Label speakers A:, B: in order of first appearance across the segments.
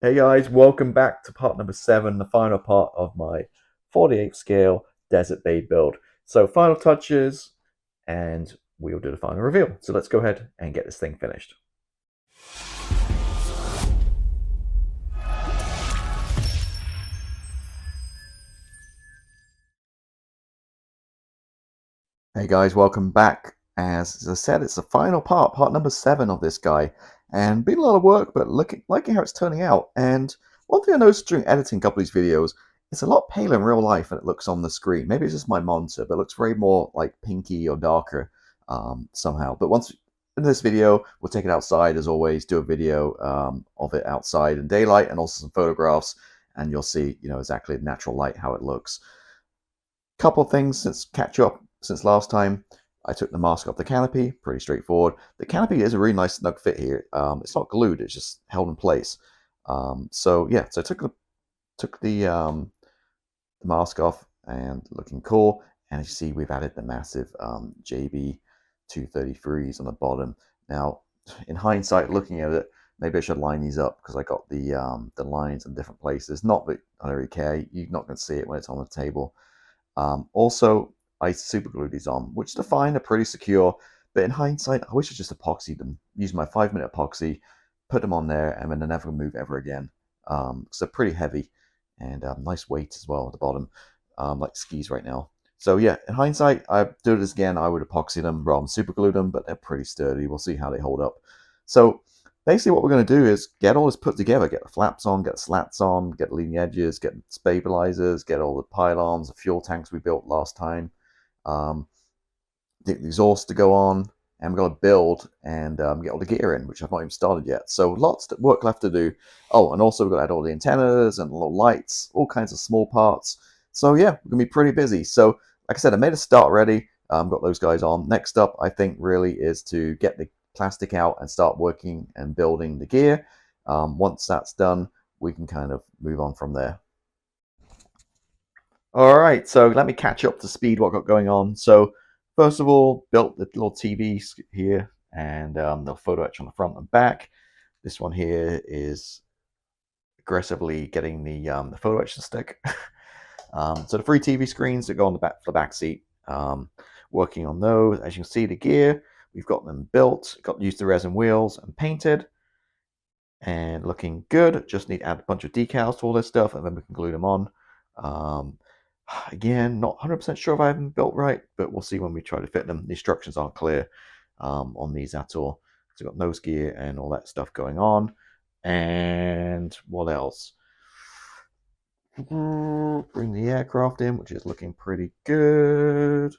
A: Hey guys, welcome back to part number 7, the final part of my 48th scale Desert Babe build. So final touches, and we'll do the final reveal. So let's go ahead and get this thing finished. Hey guys, welcome back. As I said, it's the final part, part number 7 of this guy. And been a lot of work, but liking how it's turning out. And one thing I noticed during editing a couple of these videos, it's a lot paler in real life than it looks on the screen. Maybe it's just my monitor, but it looks very more like pinky or darker somehow. But once in this video, we'll take it outside as always, do a video of it outside in daylight and also some photographs, and you'll see, exactly the natural light, how it looks. Couple of things since catch up since last time. I took the mask off the canopy, pretty straightforward. The canopy is a really nice snug fit here. It's not glued, it's just held in place. So yeah, so I took the mask off and looking cool. And as you see, we've added the massive JB 233s on the bottom. Now, in hindsight, looking at it, maybe I should line these up because I got the lines in different places. Not that I don't really care. You're not going to see it when it's on the table. Also, I super glued these on, which to find are pretty secure. But in hindsight, I wish I just epoxied them. Use my 5-minute epoxy, put them on there, and then they're never move ever again. So they're pretty heavy and nice weight as well at the bottom, like skis right now. So yeah, in hindsight, I do this again. I would epoxy them rather than super glue them, but they're pretty sturdy. We'll see how they hold up. So basically what we're going to do is get all this put together, get the flaps on, get the slats on, get the leading edges, get stabilizers, get all the pylons, the fuel tanks we built last time, the exhaust to go on, and we've got to build and get all the gear in, which I've not even started yet. So lots of work left to do. Oh, and also we've got to add all the antennas and little lights, all kinds of small parts. So yeah, we're going to be pretty busy. So like I said, I made a start ready. Got those guys on. Next up, I think really is to get the plastic out and start working and building the gear. Once that's done, we can kind of move on from there. All right, so let me catch up to speed what I've got going on. So first of all, built the little TV here and the photo etch on the front and back. This one here is aggressively getting the photo etch to stick. So the 3 TV screens that go on the back for the back seat. Working on those. As you can see, the gear, we've got them built, got used to resin wheels and painted. And looking good. Just need to add a bunch of decals to all this stuff, and then we can glue them on. Again, not 100% sure if I have them built right, but we'll see when we try to fit them. The instructions aren't clear on these at all. So we've got nose gear and all that stuff going on. And what else? Bring the aircraft in, which is looking pretty good.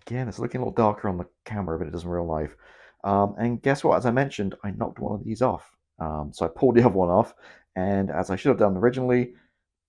A: Again, it's looking a little darker on the camera than it does in real life. And guess what? As I mentioned, I knocked one of these off. So I pulled the other one off, and as I should have done originally,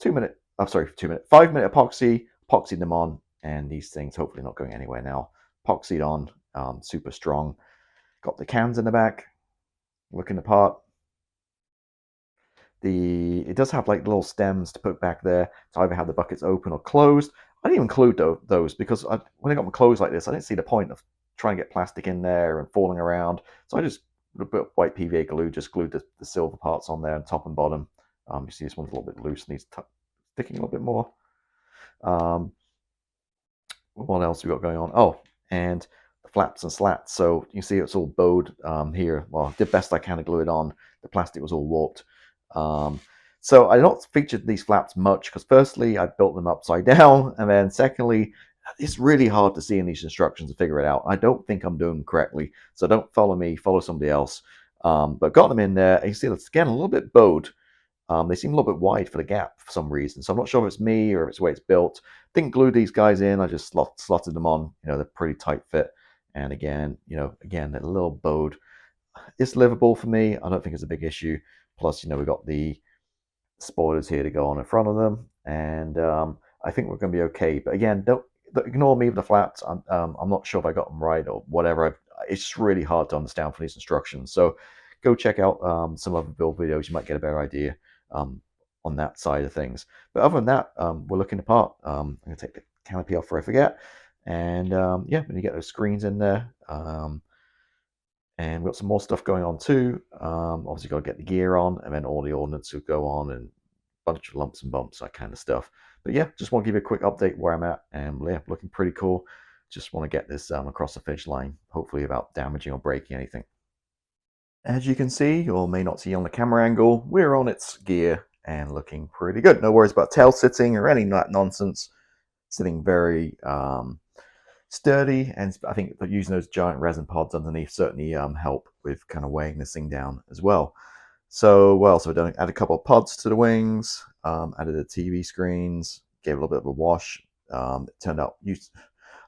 A: 2 minute, I'm sorry, 2 minute, 5-minute epoxy, epoxied them on, and these things hopefully not going anywhere now. Epoxied on, super strong. Got the cans in the back, looking the part. It does have like little stems to put back there to either have the buckets open or closed. I didn't include those because when I got them closed like this, I didn't see the point of trying to get plastic in there and falling around. So I just with a bit of white PVA glue, just glued the silver parts on there, and top and bottom. You see this one's a little bit loose, needs sticking a little bit more. What else we got going on? Oh, and the flaps and slats. So you see it's all bowed here. Well, I did best I can to glue it on. The plastic was all warped. So I not featured these flaps much because firstly I built them upside down, and then secondly it's really hard to see in these instructions to figure it out. I don't think I'm doing them correctly, so don't follow me, follow somebody else. But got them in there, and you see it's again a little bit bowed. They seem a little bit wide for the gap for some reason, so I'm not sure if it's me or if it's the way it's built. Didn't glue these guys in, I just slotted them on. They're pretty tight fit, and again, again they're a little bowed. It's livable for me. I don't think it's a big issue. Plus, we've got the spoilers here to go on in front of them, and I think we're going to be okay. But again, don't ignore me with the flaps. I'm not sure if I got them right or whatever. It's just really hard to understand from these instructions. So go check out some other build videos. You might get a better idea on that side of things. But other than that, we're looking apart. I'm going to take the canopy off before I forget. And yeah, when you get those screens in there, And we've got some more stuff going on too. Obviously, got to get the gear on, and then all the ordnance will go on, and a bunch of lumps and bumps, that kind of stuff. But yeah, just want to give you a quick update where I'm at, and yeah, looking pretty cool. Just want to get this across the finish line, hopefully without damaging or breaking anything. As you can see, or may not see on the camera angle, we're on its gear and looking pretty good. No worries about tail sitting or any nonsense. Sitting very sturdy, and I think using those giant resin pods underneath certainly help with kind of weighing this thing down as well. So what else have I done? Add a couple of pods to the wings, added the TV screens, gave it a little bit of a wash. It turned out, I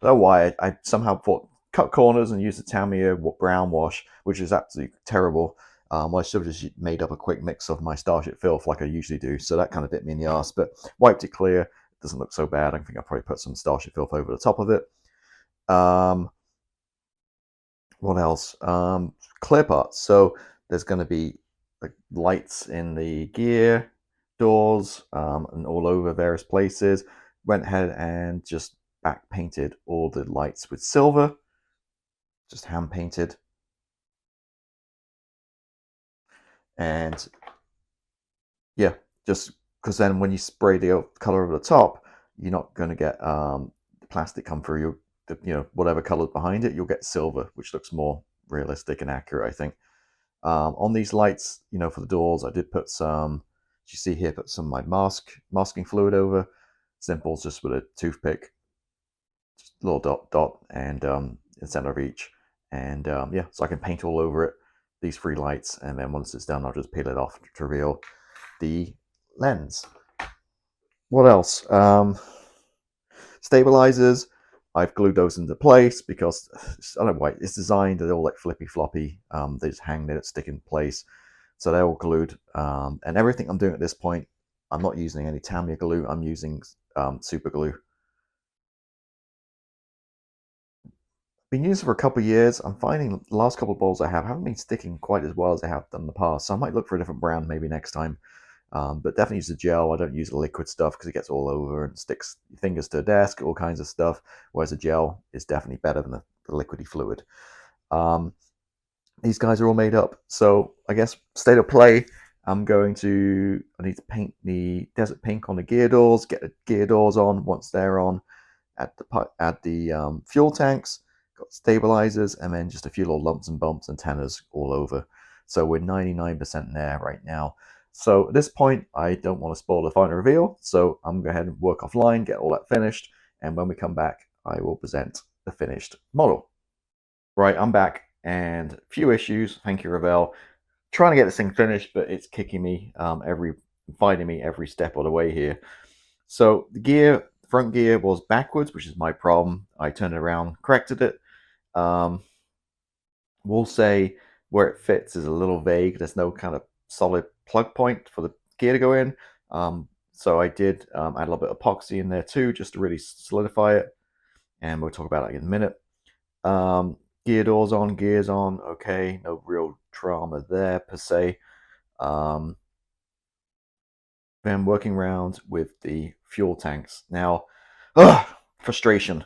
A: don't know why, I somehow thought cut corners and used the Tamiya brown wash, which is absolutely terrible. I should have just made up a quick mix of my Starship filth like I usually do, so that kind of bit me in the arse, but wiped it clear. It doesn't look so bad. I think I'll probably put some Starship filth over the top of it. What else? Clear parts. So there's going to be like lights in the gear, doors, and all over various places. Went ahead and just back painted all the lights with silver, just hand painted. And yeah, just because then when you spray the color over the top, you're not going to get the plastic come through. Whatever color's behind it, you'll get silver, which looks more realistic and accurate, I think. On these lights, for the doors, I did put some, as you see here, put some of my masking fluid over. Simple, just with a toothpick, just a little dot, and in the center of each. And yeah, so I can paint all over it, these three lights, and then once it's done, I'll just peel it off to reveal the lens. What else? Stabilizers. I've glued those into place because I don't know why it's designed. They're all like flippy floppy. They just hang there, stick in place. So they're all glued. And everything I'm doing at this point, I'm not using any Tamiya glue. I'm using super glue. Been using it for a couple of years. I'm finding the last couple of bowls I haven't been sticking quite as well as I have done in the past. So I might look for a different brand maybe next time. But definitely use the gel. I don't use the liquid stuff because it gets all over and sticks your fingers to the desk, all kinds of stuff. Whereas the gel is definitely better than the liquidy fluid. These guys are all made up. So I guess state of play, I need to paint the desert pink on the gear doors, get the gear doors on. Once they're on, add the fuel tanks, got stabilizers, and then just a few little lumps and bumps and tanners all over. So we're 99% there right now. So at this point, I don't want to spoil the final reveal, so I'm going to go ahead and work offline, get all that finished, and when we come back, I will present the finished model. Right, I'm back, and a few issues. Thank you, Revell. Trying to get this thing finished, but it's kicking me fighting me every step of the way here. So the front gear was backwards, which is my problem. I turned it around, corrected it. We'll say where it fits is a little vague. There's no kind of solid plug point for the gear to go in. So I did add a little bit of epoxy in there too, just to really solidify it. And we'll talk about that in a minute. Gear doors on, gears on. Okay, no real drama there per se. Then working around with the fuel tanks. Now, frustration.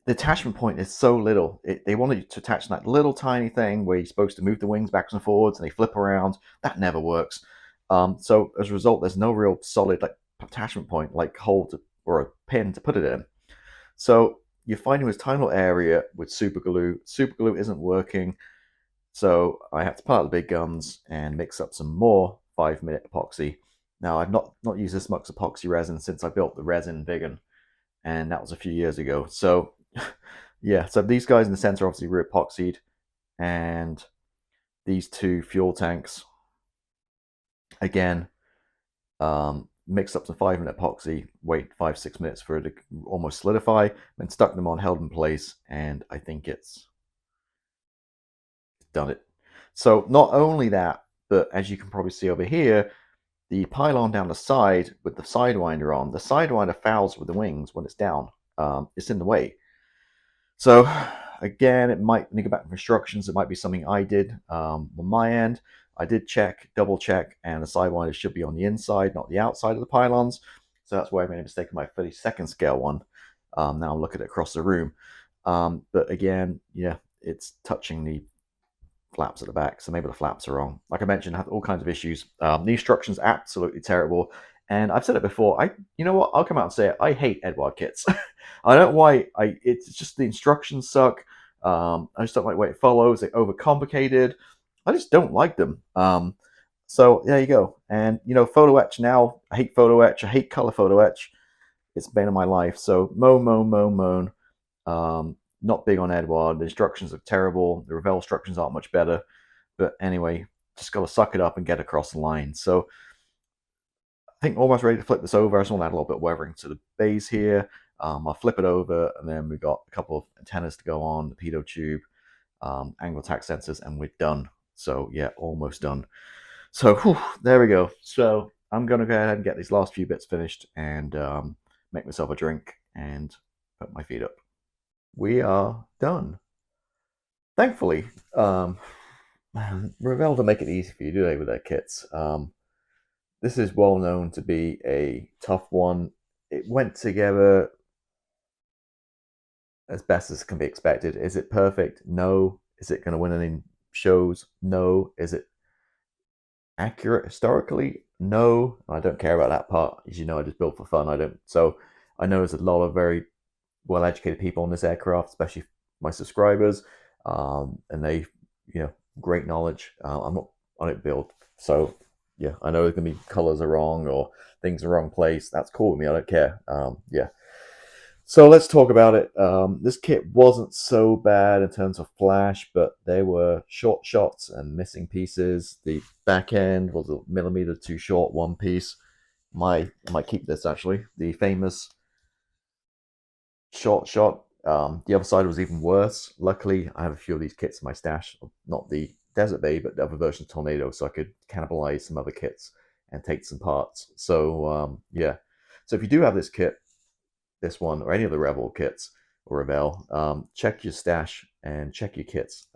A: The attachment point is so little. They wanted you to attach that little tiny thing where you're supposed to move the wings backwards and forwards, and they flip around. That never works. So as a result, there's no real solid attachment point, like hole or a pin to put it in. So you're finding this tiny little area with super glue. Super glue isn't working, so I had to pull out the big guns and mix up some more 5-minute epoxy. Now I've not used this much epoxy resin since I built the resin vegan, and that was a few years ago. So yeah, so these guys in the center obviously were epoxied, and these two fuel tanks again, mixed up some 5-minute epoxy, wait 5-6 minutes for it to almost solidify, then stuck them on, held in place, and I think it's done it. So not only that, but as you can probably see over here, the pylon down the side with the sidewinder on, the sidewinder fouls with the wings when it's down. It's in the way. So again, it might need to go back to instructions. It might be something I did on my end. I did double check, and the sidewinder should be on the inside, not the outside of the pylons. So that's why I made a mistake in my 32nd scale one. Now I'm looking at it across the room. But again, yeah, it's touching the flaps at the back, so maybe the flaps are wrong. Like I mentioned, I have all kinds of issues. The instructions absolutely terrible, and I've said it before. You know what? I'll come out and say it. I hate Eduard kits. I don't know why. It's just the instructions suck. I just don't like the way it follows. They're overcomplicated. I just don't like them. So there you go. And photo etch now. I hate photo etch. I hate color photo etch. It's bane of my life. So moan. Not big on Eduard. The instructions are terrible. The Revell instructions aren't much better. But anyway, just got to suck it up and get across the line. So I think almost ready to flip this over. I just want to add a little bit of weathering to the base here. I'll flip it over, and then we've got a couple of antennas to go on, the pitot tube, angle attack sensors, and we're done. So yeah, almost done. So whew, there we go. So I'm going to go ahead and get these last few bits finished and make myself a drink and put my feet up. We are done. Thankfully, Revell don't make it easy for you, do they, with their kits? This is well known to be a tough one. It went together as best as can be expected. Is it perfect? No. Is it going to win any shows? No. Is it accurate historically? No. I don't care about that part. As you know, I just build for fun. I don't. So I know there's a lot of very well-educated people on this aircraft, especially my subscribers, and they, great knowledge. I'm not. I don't build. So yeah, I know there's gonna be colors are wrong or things are wrong place. That's cool with me. I don't care. Yeah. So let's talk about it. This kit wasn't so bad in terms of flash, but there were short shots and missing pieces. The back end was a millimeter too short, one piece. I might keep this actually. The famous short shot. The other side was even worse. Luckily, I have a few of these kits in my stash. Not the Desert Babe, but the other version of Tornado, so I could cannibalize some other kits and take some parts. So yeah. So if you do have this kit, this one, or any of the Revell kits or Revell, check your stash and check your kits.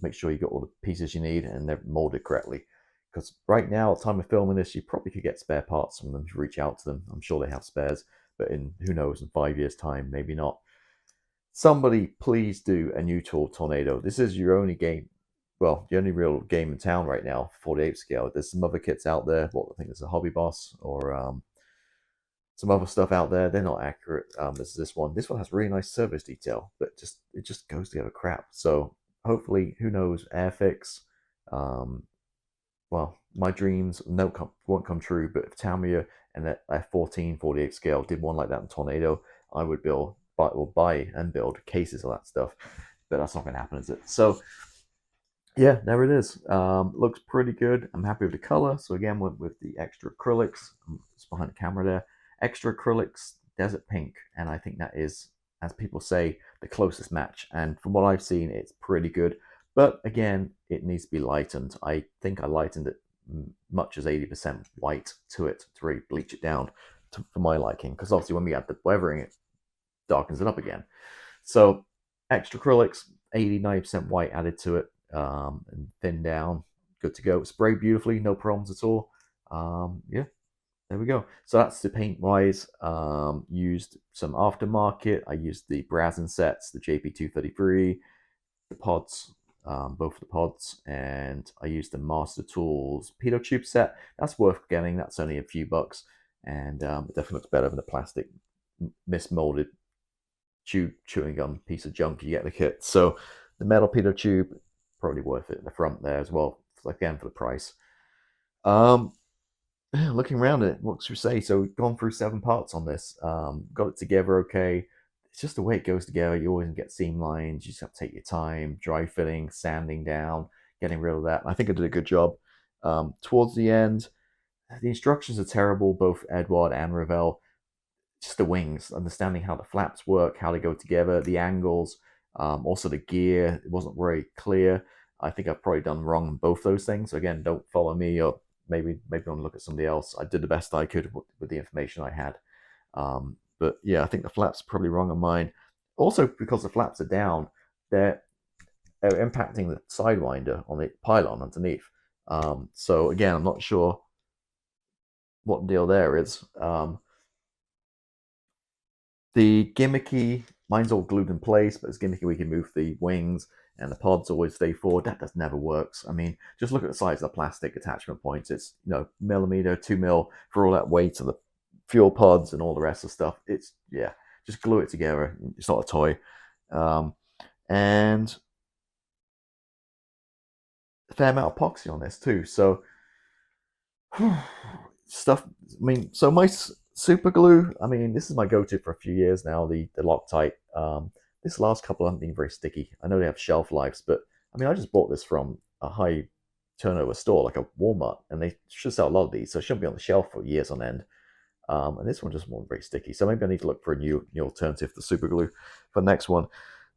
A: Make sure you got all the pieces you need and they're molded correctly. Because right now, at the time of filming this, you probably could get spare parts from them if you reach out to them. I'm sure they have spares, but in who knows, in 5 years' time, maybe not. Somebody please do a new tool Tornado. This is your only game, well, the only real game in town right now, 48 scale. There's some other kits out there. What I think there's a Hobby Boss or some other stuff out there. They're not accurate. There's this one. This one has really nice service detail, but it just goes together crap. So hopefully, who knows, Airfix. Well, my dreams won't come true, but if Tamiya and that F14 48 scale did one like that in Tornado, I would buy and build cases of that stuff. But that's not going to happen, is it? So yeah, there it is. Looks pretty good. I'm happy with the color. So again, with the extra acrylics, it's behind the camera there. Extra acrylics, desert pink, and I think that is, as people say, the closest match. And from what I've seen, it's pretty good. But again, it needs to be lightened. I think I lightened it much as 80% white to it to really bleach it down for my liking. Because obviously when we add the weathering, it darkens it up again. So extra acrylics, 80-90% white added to it, and thin down, good to go. Spray beautifully, no problems at all. Yeah, there we go. So that's the paint wise. Used some Aftermarket. I used the Brazen sets, the JP233, the pods, both of the pods, and I used the Master Tools pitot tube set. That's worth getting. That's only a few bucks, and it definitely looks better than the plastic mismolded chewing gum piece of junk you get in the kit. So the metal pitot tube, probably worth it in the front there as well, again for the price. Looking around it, what should we say? So we've gone through 7 parts on this. Got it together okay. It's just the way it goes together. You always get seam lines. You just have to take your time, dry fitting, sanding down, getting rid of that. I think I did a good job. Towards the end, the instructions are terrible, both Eduard and Revell. Just the wings, understanding how the flaps work, how they go together, the angles, also the gear. It wasn't very clear. I think I've probably done wrong on both those things. So again, don't follow me, or maybe I want to look at somebody else. I did the best I could with the information I had. But yeah, I think the flaps are probably wrong on mine. Also, because the flaps are down, they're impacting the sidewinder on the pylon underneath. So again, I'm not sure what deal there is. The gimmicky, mine's all glued in place, but it's gimmicky. We can move the wings and the pods always stay forward. That just never works. I mean, just look at the size of the plastic attachment points. It's, you know, millimeter, 2 mil for all that weight of the fuel pods and all the rest of the stuff. It's, yeah, just glue it together. It's not a toy. And a fair amount of epoxy on this too. So stuff. I mean, so my super glue. I mean, this is my go-to for a few years now. The Loctite. This last couple haven't been very sticky. I know they have shelf lives, but I mean, I just bought this from a high turnover store like a Walmart, and they should sell a lot of these, so it shouldn't be on the shelf for years on end. And this one just wasn't very sticky, so maybe I need to look for a new alternative to super glue for the next one.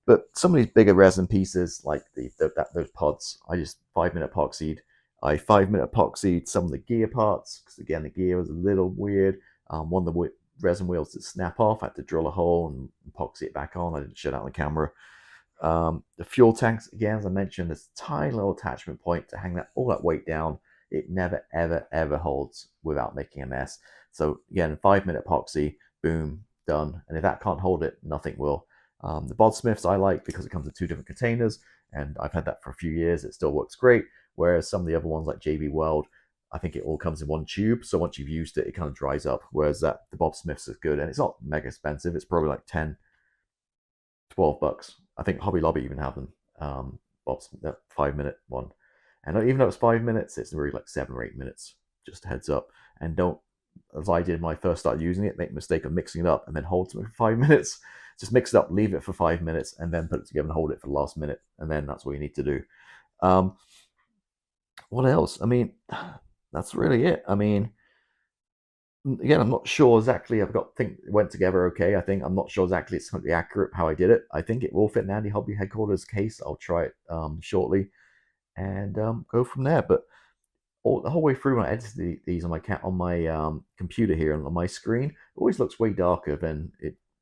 A: But some of these bigger resin pieces, like those pods, I just 5-minute epoxied. I 5-minute epoxied some of the gear parts, because again, the gear was a little weird. One of the resin wheels that snap off, I had to drill a hole and epoxy it back on. I didn't show that on the camera. The fuel tanks, again, as I mentioned, this tiny little attachment point to hang all that weight down. It never, ever, ever holds without making a mess. So again, 5-minute epoxy, boom, done. And if that can't hold it, nothing will. The Bod Smiths I like because it comes in 2 different containers, and I've had that for a few years. It still works great. Whereas some of the other ones like JB Weld, I think it all comes in one tube. So once you've used it, it kind of dries up. Whereas the Bob Smiths is good, and it's not mega expensive. It's probably like 10, 12 bucks. I think Hobby Lobby even have them. Bob's that 5-minute one, and even though it's 5 minutes, it's really like 7 or 8 minutes. Just a heads up, and don't, as I did when I first started using it, make the mistake of mixing it up and then hold something for 5 minutes. Just mix it up, leave it for 5 minutes, and then put it together and hold it for the last minute, and then that's what you need to do. What else? I mean, that's really it. I mean, again, I'm not sure exactly. Think it went together okay. I'm not sure exactly it's completely accurate how I did it. I think it will fit in Andy Hobby headquarters case. I'll try it shortly and go from there. But the whole way through when I edited these on my computer here and on my screen, it always looks way darker than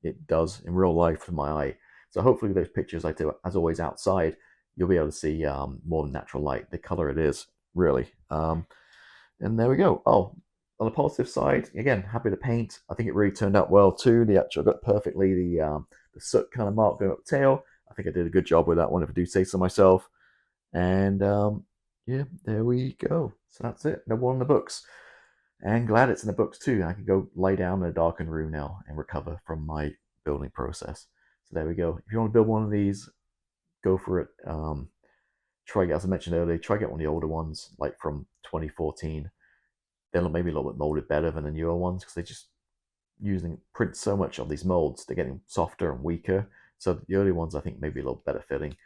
A: it does in real life to my eye. So hopefully those pictures I do, as always, outside, you'll be able to see more than natural light, the color it is, really. And there we go. Oh, on the positive side, again, happy to paint. I think it really turned out well too. The actual got perfectly the soot kind of mark going up the tail. I think I did a good job with that one, if I do say so myself. And yeah, there we go. So that's it. No one in the books. And glad it's in the books too. I can go lie down in a darkened room now and recover from my building process. So there we go. If you want to build one of these, go for it. Try, as I mentioned earlier, try get one of the older ones, like from 2014. They'll maybe a little bit molded better than the newer ones because they just print so much of these molds. They're getting softer and weaker. So the early ones, I think, maybe a little better fitting.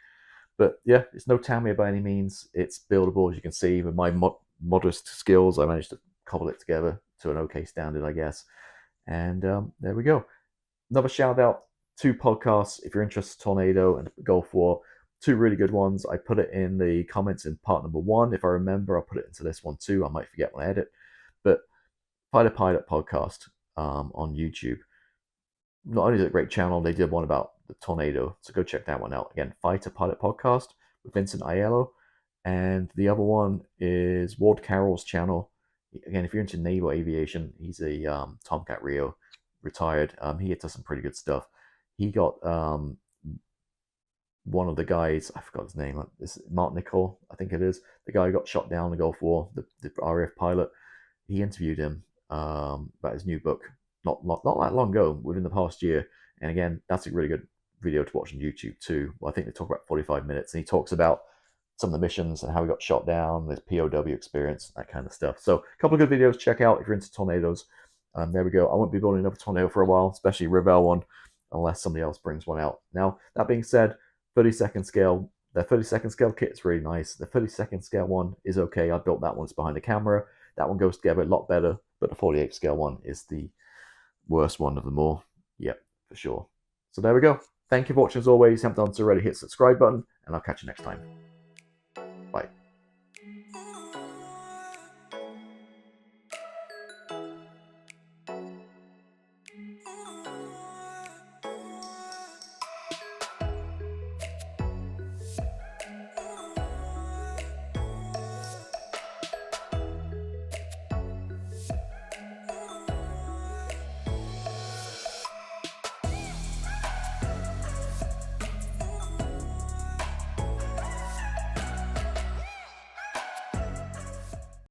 A: But yeah, it's no Tamiya by any means. It's buildable, as you can see. With my modest skills, I managed to cobble it together to an okay standard, I guess. And there we go. Another shout out, 2 podcasts if you're interested in Tornado and Gulf War. 2 really good ones. I put it in the comments in part number 1. If I remember, I'll put it into this one too. I might forget when I edit. But Fighter Pilot podcast on YouTube. Not only is it a great channel, they did one about the tornado, so go check that one out. Again, Fighter Pilot podcast with Vincent Aiello. And the other one is Ward Carroll's channel. Again, if you're into naval aviation, he's a Tomcat Rio, retired. He does some pretty good stuff. He got one of the guys, I forgot his name, it's Mark Nicol, I think it is, the guy who got shot down in the Gulf War, the RAF pilot. He interviewed him about his new book not that long ago, within the past year. And again, that's a really good video to watch on YouTube too. Well, I think they talk about 45 minutes, and he talks about some of the missions and how he got shot down, his POW experience, that kind of stuff. So a couple of good videos to check out if you're into tornadoes. There we go. I won't be building another tornado for a while, especially Revell one, unless somebody else brings one out. Now, that being said, 32nd scale, the 32nd scale kit is really nice. The 32nd scale one is okay. I built that one, it's behind the camera. That one goes together a lot better, but the 48 scale one is the worst one of them all. Yep, for sure. So there we go. Thank you for watching as always. If you haven't done so already, hit the subscribe button, and I'll catch you next time.